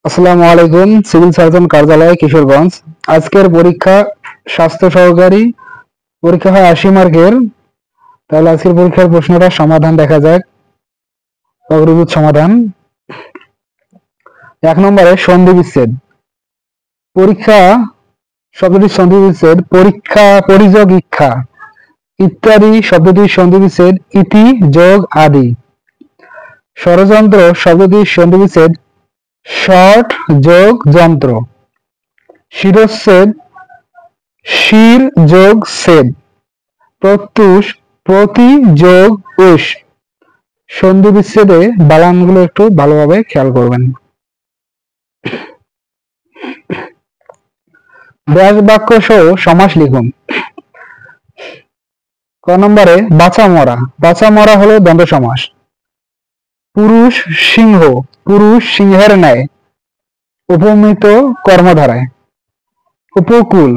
আসসালামু আলাইকুম। Civil surgeon কার্যালয়, কিশোরগঞ্জ। আজকের পরীক্ষা স্বাস্থ্য সহকারী। পরীক্ষা হয় 80 মার্কের। তাহলে আজকের পরীক্ষার প্রশ্নটা সমাধান দেখা যাক। অগ্রভূত সমাধান। 1 নম্বরে সন্ধি বিচ্ছেদ। পরীক্ষা শব্দটির সন্ধি বিচ্ছেদ পরীক্ষা, পরিযোগ, ইক্ষা ইত্যাদি শব্দটির সন্ধি বিচ্ছেদ ইতি, যোগ, আদি। ষড়যন্ত্র শব্দটির সন্ধি বিচ্ছেদ শর্ট, যোগ, যন্ত্র। শিরচ্ছেদ শির, যোগ, ছেদ। প্রত্যুষ প্রতি, যোগ, উষ। সন্ধি বিচ্ছেদে বানানগুলো একটু ভালোভাবে খেয়াল করবেন। ব্যাস বাক্য সহ সমাস লিখুন। ক নম্বরে বাছা মরা। বাছা মরা হলো দ্বন্দ্ব সমাস। পুরুষ সিংহ, পুরুষ সিংহের ন্যায়। উপমিত কর্মধারায়। উপকূল,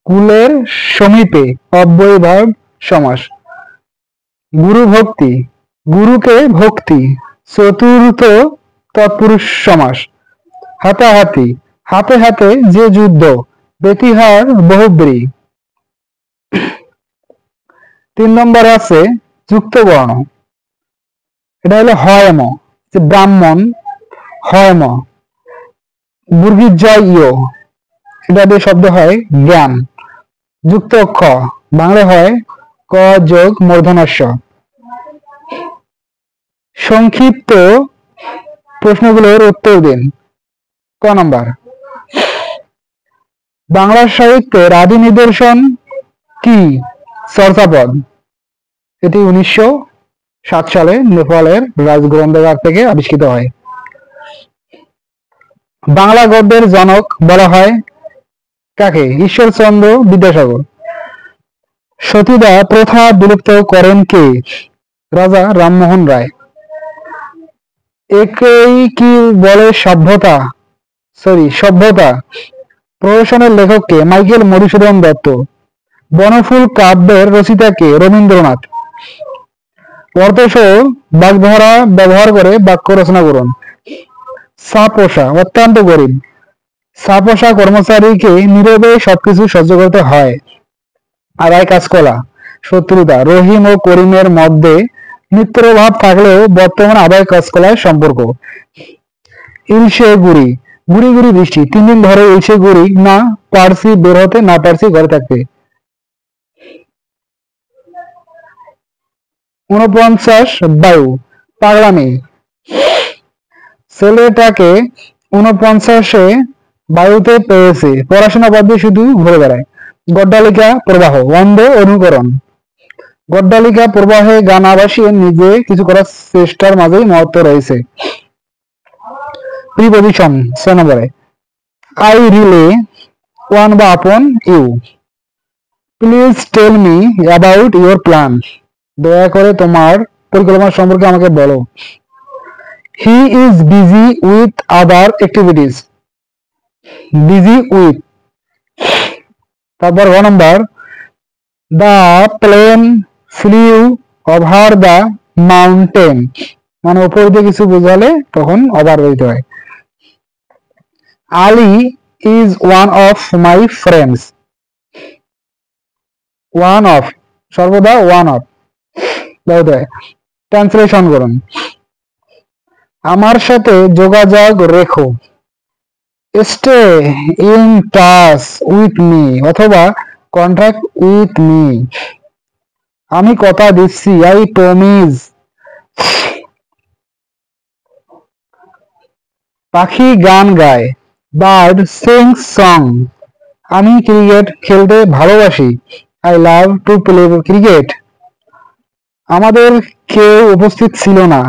কুলের সমীপে অব্যয়ভাব সমাস। গুরু ভক্তি, গুরুকে ভক্তি। চতুর্থ তৎপুরুষ সমাস। হাতাহাতি, হাতে হাতে যে যুদ্ধ। বেতিহার বহুব্রী। 3 নম্বরে আছে যুক্ত বর্ণ। এটা হলো হয়ম, যে ব্রাহ্মণ, হয়ম। বুর্গির জয় ইয়, এটা দিয়ে শব্দ হয় জ্ঞান। যুক্ত খ, বাংলা হয় ক যোগ মূর্ধন্যস্ব। সংক্ষিপ্ত প্রশ্নগুলোর উত্তর দিন। ক নম্বর, বাংলা সাহিত্যের আদি নিদর্শন কি? চর্যাপদ। এটি 1907 সালে নেপালের রাজগ্রন্থাগার থেকে আবিষ্কৃত হয়। বাংলা গদ্যের জনক বলা হয় কাকে? ঈশ্বরচন্দ্র বিদ্যাসাগর। সতীদাহ প্রথা বিলুপ্ত করেন কে? রাজা রামমোহন রায়। একেই কি বলে সভ্যতা? সভ্যতা। প্রহসনের লেখক কে? মাইকেল মধুসূদন দত্ত। বনফুল কাব্যের রচয়িতা কে? রবীন্দ্রনাথ। অর্থসহ বাগধারা ব্যবহার করে বাক্য রচনা করুন। ছাপোষা অত্যন্ত গরিব। ছাপোষা কর্মচারীকে নীরবে সবকিছু সহ্য করতে হয়। আদায় কাজকলা। শত্রুতা। রহিম ও করিমের মধ্যে মিত্রভাব থাকলেও বর্তমান আদায় কাজকলার সম্পর্ক। ইলশে গুড়ি, গুড়ি গুড়ি বৃষ্টি। 3 দিন ধরে ইলশে গুড়ি না পারছি বের হতে, না পারছি ঘরে থাকতে। 49 বায়ু, পাগলামি। ছেলেটাকে 49-এ বায়ুতে পেয়েছে, পড়াশোনা বাদ দিয়ে শুধু ঘুরে বেড়ায়। গড্ডালিকা প্রবাহ, অন্ধ অনুকরণ। গড্ডালিকা প্রবাহে গান ভাসিয়ে নিজে কিছু করার চেষ্টার মাঝেই মহত্ব রয়েছে। প্রিপজিশন 6 নম্বরে আই রিলে ওয়ান বা upon you. Please tell me about your plan. দয়া করে তোমার পরিকল্পনা সম্পর্কে আমাকে বলো। He is busy with other activities. Busy with. তারপর 1 নম্বর, the plane flew over the mountain. মানে উপর দিয়ে কিছু বোঝালে তখন ওভার বলতে হয়। Ali is one of my friends. One of, সর্বদা ওয়ান অফ বলতে হয়। ট্রান্সলেশন করুন। আমার সাথে যোগাযোগ রেখো। Stay in touch with me অথবা কন্ট্যাক্ট উইথ মি। আমি কথা দিচ্ছি, আই প্রমিস। পাখি গান গায়, বার্ড সিংস সং। আমি ক্রিকেট খেলতে ভালোবাসি, I love to play cricket. আমাদের কেউ উপস্থিত ছিল না,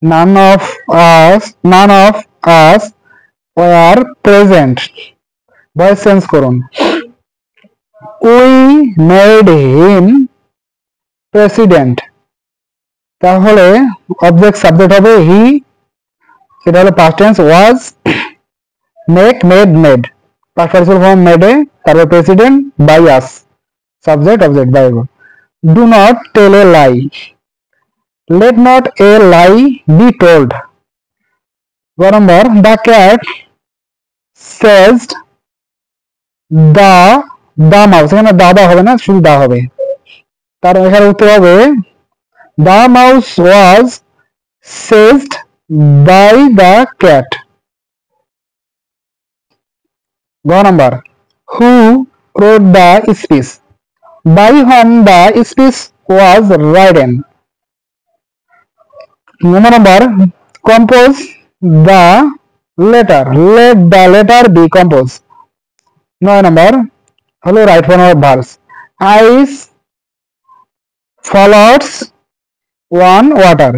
none of us were present. Voice change করুন। We made him president. তাহলে অবজেক্ট সাবজেক্ট হবে হি। এটা হলো past tense was. Make, made, made. Past participle form made, তারপর president by us, subject object by. Do not tell a lie. Let not a lie be told. 1 নম্বর, the cat seized the the mouse, এখানে the হবে না, শুধু দা হবে। তার এখানে উত্তর হবে the mouse was seized by the cat. গ number, who wrote the speech, by whom the speech was written. Number compose the letter, let the letter be composed. 9 number, hello, right one of verbs. Ice floats on water.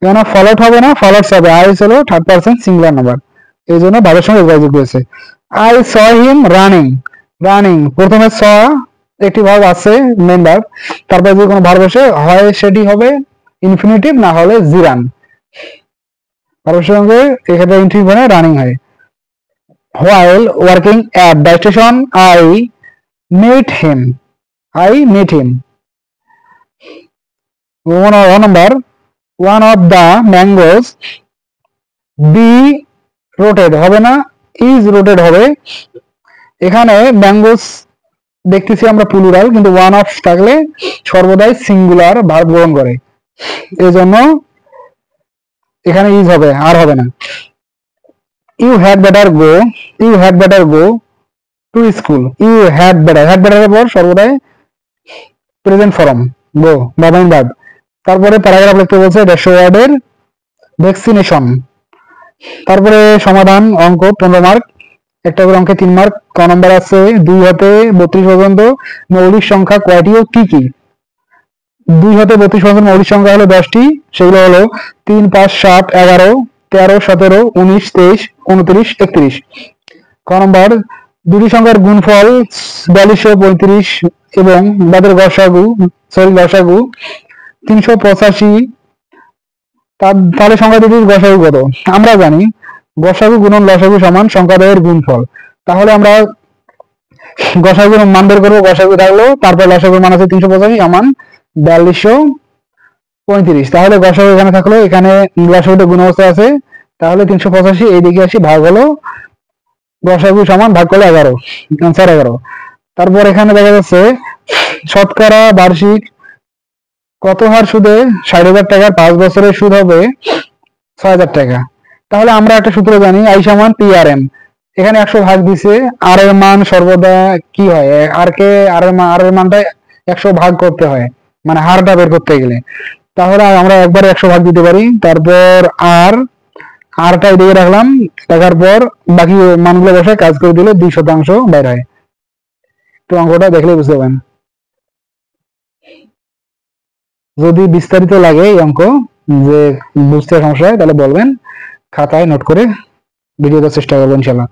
এখানে ফলোট হবে না, ফলোটস হবে। আইস হলো third person singular number, এই জন্য ভাবের সঙ্গে যোগাযোগ হয়েছে। I saw him running, running প্রথমে স একটি ভার্ব আছে মেইন ভার্ব, তারপরে যদি কোনো ভার্ব বসে হয় সেটি হবে ইনফিনিটিভ, না হলে জিরান। ভার্বের সঙ্গে এখানে ইনফিনিটিভ মানে রানিং হয়। While working at the station I met him, I met him. Number, one of the mangoes be rotated হবে না, is rotated হবে। এখানে ম্যাঙ্গোস দেখতেছি আমরা প্লুরাল, কিন্তু ওয়ান অফ থাকলে সর্বদাই সিঙ্গুলার ভার্ব গ্রহণ করে, এই জন্য এখানে ইজ হবে, আর হবে না। You had better go, you had better go to school, you had better, had বেটারের পর সর্বদাই প্রেজেন্ট ফর্ম গো বা মেইন ভার্ব। তারপরে প্যারাগ্রাফ লিখতে বলছে 150 ওয়ার্ডের ভ্যাকসিনেশন। তারপরে সমাধান অঙ্ক 15 মার্ক, একটা করে অঙ্কে 3 মার্ক। ক নম্বর আছে 2 হতে 32 পর্যন্ত মৌলিক সংখ্যা কয়টি ও কি কি? 2 হতে 32 পর্যন্ত মৌলিক সংখ্যা হলো 10টি, সেগুলো হলো 3, 5, 7, 11, 13, 17, 19, 23, 29, 31। ক নম্বর, দুটি সংখ্যার গুণফল 4235 এবং তাদের গসাগু 385, তাহলে সংখ্যা দুটির গসাগু কত? আমরা জানি গসাগু গুণন লসাগু সমান সংখ্যাদ্বয়ের গুণফল। তাহলে আমরা গসাগুর মান বের করবো, গসাগু থাকলো, তারপর লসাগুর মান আছে 385 সমান 4235। তাহলে গসাগু এখানে থাকলো, এখানে লসাগুটা গুণ অবস্থা আছে, তাহলে 385 এইদিকে আসি, ভাগ হলো গসাগু সমান ভাগ করলে 11, আনসার 11। তারপর এখানে দেখা যাচ্ছে শতকরা বার্ষিক কত হার সুদে 60,000 টাকার 5 বছরের সুদ হবে 6,000 টাকা। তাহলে আমরা একটা সূত্র জানি, আই সমান পি আর এম। এখানে 100 ভাগ দিছে, আর এর মান সর্বদা কি হয়, আর এর মানটা 100 ভাগ করতে হয়, মানে হারটা বের করতে গেলে। তাহলে আমরা একবারে 100 ভাগ দিতে পারি, তারপর আরটা এদিকে রাখলাম, রাখার পর বাকি মানগুলো বসে কাজ করে দিলে 2% বাইর হয়। তো অঙ্কটা দেখলে বুঝতে পারেন। যদি বিস্তারিত লাগে এই অঙ্ক, যে বুঝতে সমস্যা হয়, তাহলে বলবেন, খাতায় নোট করে ভিডিও দেওয়ার চেষ্টা করবো ইনশাল্লাহ।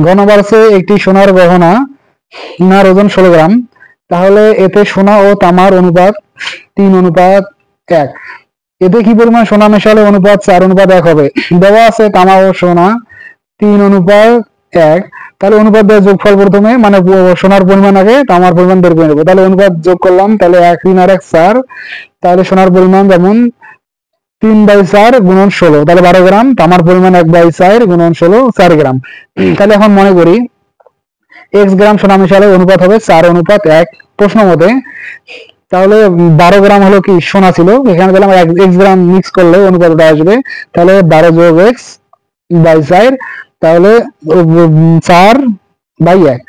গ নম্বর আছে একটি সোনার গহনা, সোনার ওজন 16 গ্রাম, তাহলে এতে সোনা ও তামার অনুপাত 3:1। এতে কি পরিমাণ সোনা মেশালে অনুপাত 4:1 হবে? দেওয়া আছে তামা ও সোনা 3:1, তাহলে অনুপাত দেওয়ার যোগফল প্রথমে, মানে সোনার পরিমাণ আগে তামার পরিমাণ বের করে নেবো। তাহলে অনুপাত যোগ করলাম, তাহলে 1, 3 আর 1 4, তাহলে সোনার পরিমাণ যেমন 3/4 গুণন 16, তাহলে 12 গ্রাম। তামার পরিমাণ 1/4 গুণন 16, 4 গ্রাম। তাহলে এখন মনে করি x গ্রাম সোনা মিশালে অনুপাত হবে 4:1 প্রশ্ন মতে। তাহলে 12 গ্রাম হলো কি সোনা ছিল, এখানে তাহলে আমরা x গ্রাম মিক্স করলে অনুপাতটা আসবে, তাহলে 12 যোগ x বাই 4, তাহলে 4/1।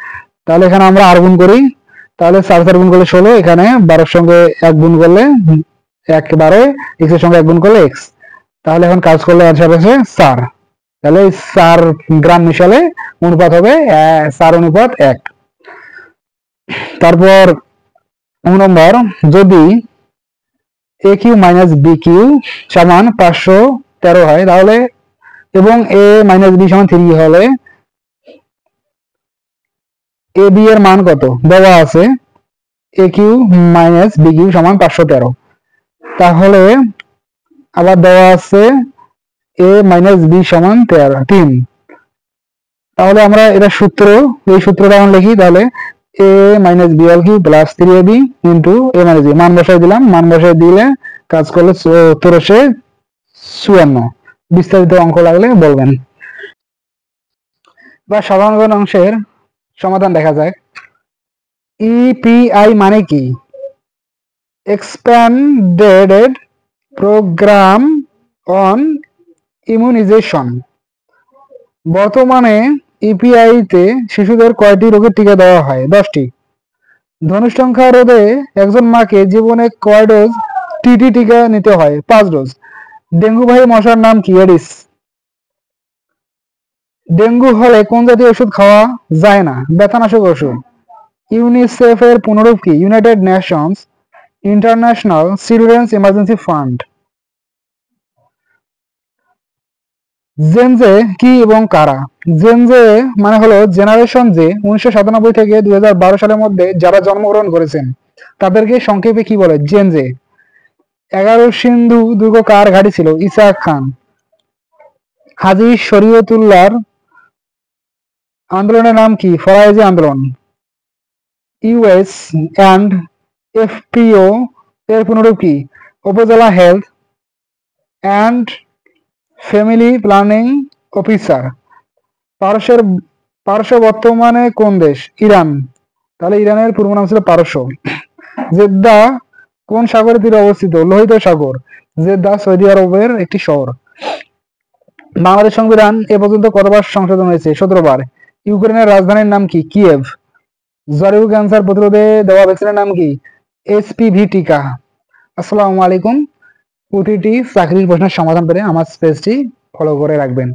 তাহলে এখানে আমরা আর গুণ করি, তাহলে 4 গুণ করলে 16, এখানে 12 সঙ্গে 1 গুণ করলে 1 12, x এর সঙ্গে 1 গুণ করলে x। তাহলে এখন কাজ করলে আনসার আছে 4। তাহলে 4 গ্রাম মিশালে অনুপাত হবে 4:1। তারপর নম্বর, যদি এ কিউ মাইনাস বি কিউ সমান 513 হয়, তাহলে এবং এ মাইনাস বি সমান 3 হলে এ বি এর মান কত? দেওয়া আছে এ কিউ মাইনাস বি কিউ সমান 513। তাহলে আবার দেওয়া আছে এ মাইনাস বি সমান 3। তাহলে আমরা এটা সূত্র, এই সূত্রটা এখন লিখি। তাহলে a minus b whole cube plus 3ab into a minus b, মান বসাই দিলাম, মান বসাই দিলে কাজ করলে 5354। বিস্তারিত অঙ্ক লাগলে বলবেন। বা সাধারণ অংশের সমাধান দেখা যায়। ইপিআই মানে কি? Expanded programme on immunisation. বর্তমানে ইপিআইতে শিশুদের কয়টি রোগের টিকা দেওয়া হয়? 10টি। ধনুষ্টঙ্কার রোধে একজন মাকে জীবনে কয় ডোজ টিটি টিকা নিতে হয়? 5 ডোজ। ডেঙ্গুবাহী মশার নাম কি? এডিস। ডেঙ্গু হলে কোন জাতীয় ওষুধ খাওয়া যায় না? ব্যথানাশক ওষুধ। ইউনিসেফের পুনরূপ কি? United Nations International Children's Emergency Fund. জেনজে কি এবং কারা? জেনজে মানে হলো জেনারেশন জে, 1997 থেকে 2012 সালের মধ্যে যারা জন্মগ্রহণ করেছেন তাদেরকে সংক্ষেপে কি বলে? জেনজে। 11 সিন্ধু দুর্গ কার ঘাঁটি ছিল? ইসাক খান। হাজী শরীয়তুল্লাহর আন্দোলনের নাম কি? ফরায়েজি আন্দোলন। ইউএস অ্যান্ড এফপিও এর পুনরূপ কি? উপজেলা health and family planning officer. পারস্যের পারস্য বর্তমানে কোন দেশ? ইরান। তাহলে ইরানের পূর্ব নাম ছিল পারস্য। জেদ্দা কোন সাগরের তীরে অবস্থিত? লোহিত সাগর। জেদ্দা সৌদি আরবের একটি শহর। বাংলাদেশ সংবিধান এ পর্যন্ত কতবার সংশোধন হয়েছে? 17 বার। ইউক্রেনের রাজধানীর নাম কি? কিয়েভ। জরায়ু ক্যান্সার প্রতিরোধে দেওয়া ভ্যাকসিনের নাম কি? এসপিভি টিকা। আসসালামু আলাইকুম। প্রতিটি চাকরির প্রশ্নের সমাধান পেতে আমার পেজটি ফলো করে রাখবেন।